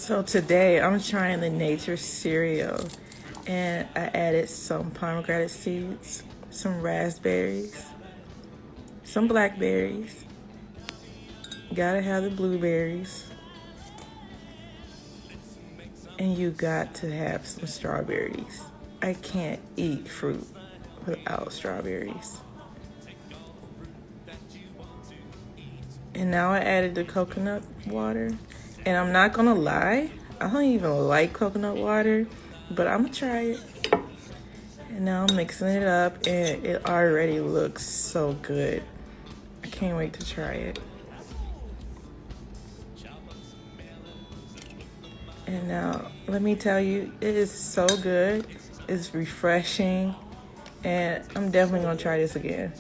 So today I'm trying the nature cereal, and I added some pomegranate seeds, some raspberries, some blackberries. Gotta have the blueberries. And you got to have some strawberries. I can't eat fruit without strawberries. And now I added the coconut water. And I'm not gonna lie, I don't even like coconut water, but I'm gonna try it. And now I'm mixing it up, and it already looks so good. I can't wait to try it. And now, let me tell you, it is so good. It's refreshing, and I'm definitely gonna try this again.